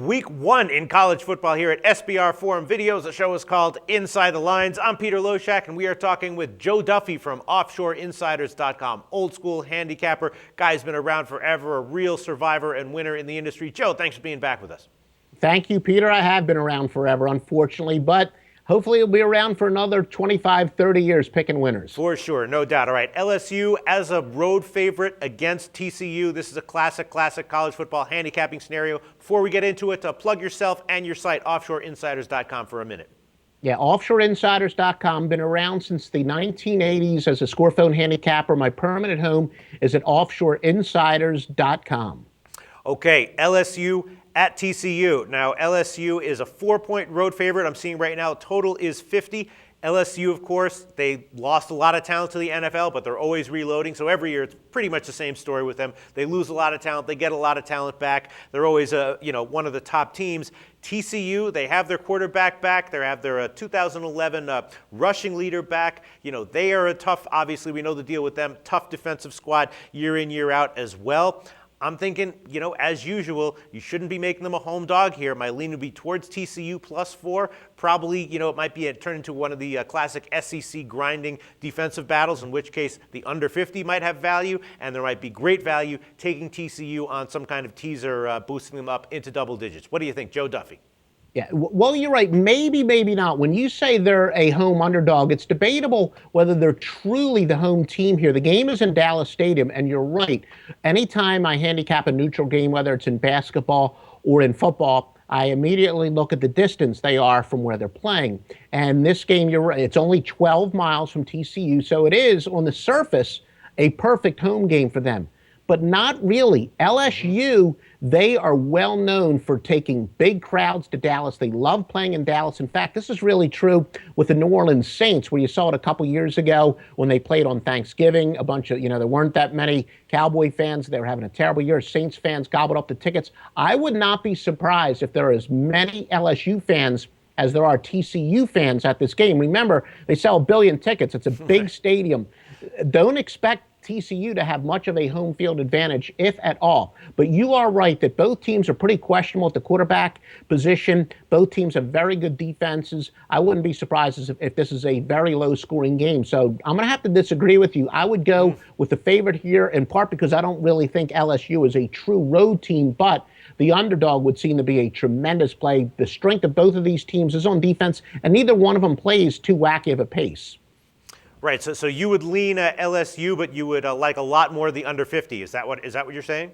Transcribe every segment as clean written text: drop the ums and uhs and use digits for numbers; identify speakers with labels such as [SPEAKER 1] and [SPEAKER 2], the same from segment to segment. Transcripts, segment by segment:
[SPEAKER 1] week one in college football here at SBR Forum Videos. The show is called Inside the Lines. I'm Peter Loshak, and we are talking with Joe Duffy from OffshoreInsiders.com. Old school handicapper, guy's been around forever, a real survivor and winner in the industry. Joe, thanks for being back with us.
[SPEAKER 2] Thank you, Peter. I have been around forever, unfortunately, but hopefully it'll be around for another 25, 30 years picking winners.
[SPEAKER 1] For sure, no doubt. All right, LSU as a road favorite against TCU. This is a classic college football handicapping scenario. Before we get into it, plug yourself and your site, OffshoreInsiders.com, for a minute.
[SPEAKER 2] Yeah, OffshoreInsiders.com, been around since the 1980s as a score phone handicapper. My permanent home is at OffshoreInsiders.com.
[SPEAKER 1] Okay, LSU at TCU. Now, LSU is a 4-point road favorite. I'm seeing right now total is 50. LSU, of course, they lost a lot of talent to the NFL, but they're always reloading. So every year it's pretty much the same story with them. They lose a lot of talent. They get a lot of talent back. They're always one of the top teams. TCU, they have their quarterback back. They have their 2011 rushing leader back. They are a tough, obviously we know the deal with them, tough defensive squad year in, year out as well. I'm thinking, as usual, you shouldn't be making them a home dog here. My lean would be towards TCU +4. Probably, it might be turn into one of the classic SEC grinding defensive battles, in which case the under 50 might have value, and there might be great value taking TCU on some kind of teaser, boosting them up into double digits. What do you think, Joe Duffy?
[SPEAKER 2] Yeah, well, you're right. Maybe, maybe not. When you say they're a home underdog, it's debatable whether they're truly the home team here. The game is in Dallas Stadium, and you're right. Anytime I handicap a neutral game, whether it's in basketball or in football, I immediately look at the distance they are from where they're playing. And this game, you're right, it's only 12 miles from TCU, so it is, on the surface, a perfect home game for them. But not really. LSU, they are well known for taking big crowds to Dallas. They love playing in Dallas. In fact, this is really true with the New Orleans Saints, where you saw it a couple years ago when they played on Thanksgiving. A bunch of, there weren't that many Cowboy fans. They were having a terrible year. Saints fans gobbled up the tickets. I would not be surprised if there are as many LSU fans as there are TCU fans at this game. Remember, they sell 1 billion tickets. It's a big stadium. Don't expect TCU to have much of a home field advantage, if at all. But you are right that both teams are pretty questionable at the quarterback position. Both teams have very good defenses. I wouldn't be surprised if this is a very low-scoring game. So I'm going to have to disagree with you. I would go with the favorite here, in part because I don't really think LSU is a true road team, but the underdog would seem to be a tremendous play. The strength of both of these teams is on defense, and neither one of them plays too wacky of a pace.
[SPEAKER 1] Right, so you would lean LSU, but you would like a lot more the under 50. Is that what you're saying?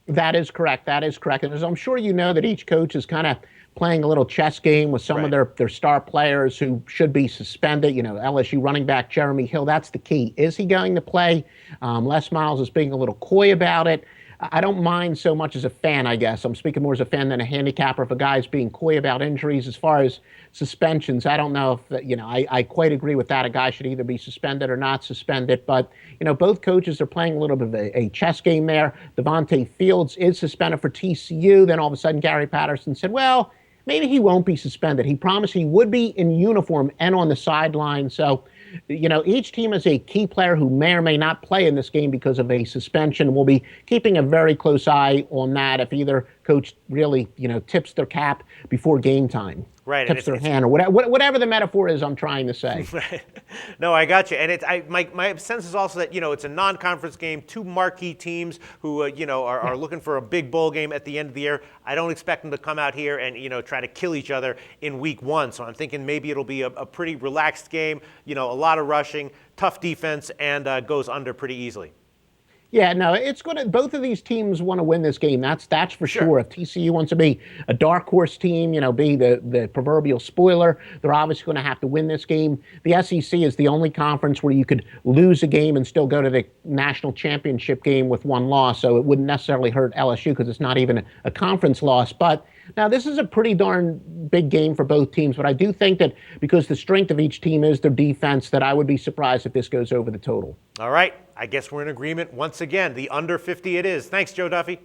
[SPEAKER 2] That is correct. That is correct. And as I'm sure you know, that each coach is kind of playing a little chess game with some of their star players who should be suspended. LSU running back Jeremy Hill, that's the key. Is he going to play? Les Miles is being a little coy about it. I don't mind so much as a fan, I guess. I'm speaking more as a fan than a handicapper. If a guy's being coy about injuries, as far as suspensions, I don't know if, I quite agree with that. A guy should either be suspended or not suspended. But, both coaches are playing a little bit of a chess game there. Devontae Fields is suspended for TCU. Then all of a sudden, Gary Patterson said, well, maybe he won't be suspended. He promised he would be in uniform and on the sideline. So, each team has a key player who may or may not play in this game because of a suspension. We'll be keeping a very close eye on that if either coach really, tips their cap before game time.
[SPEAKER 1] Right.
[SPEAKER 2] Tips their hand, or whatever the metaphor is I'm trying to say.
[SPEAKER 1] Right. No, I got you. And my sense is also that, it's a non-conference game, two marquee teams who, are looking for a big bowl game at the end of the year. I don't expect them to come out here and, try to kill each other in week one. So I'm thinking maybe it'll be a pretty relaxed game, a lot of rushing, tough defense, and goes under pretty easily.
[SPEAKER 2] Yeah, no, it's going to. Both of these teams want to win this game. That's for sure. If TCU wants to be a dark horse team, be the proverbial spoiler, they're obviously going to have to win this game. The SEC is the only conference where you could lose a game and still go to the national championship game with one loss. So it wouldn't necessarily hurt LSU because it's not even a conference loss. But now this is a pretty darn big game for both teams. But I do think that because the strength of each team is their defense, that I would be surprised if this goes over the total.
[SPEAKER 1] All right. I guess we're in agreement once again. The under 50 it is. Thanks, Joe Duffy.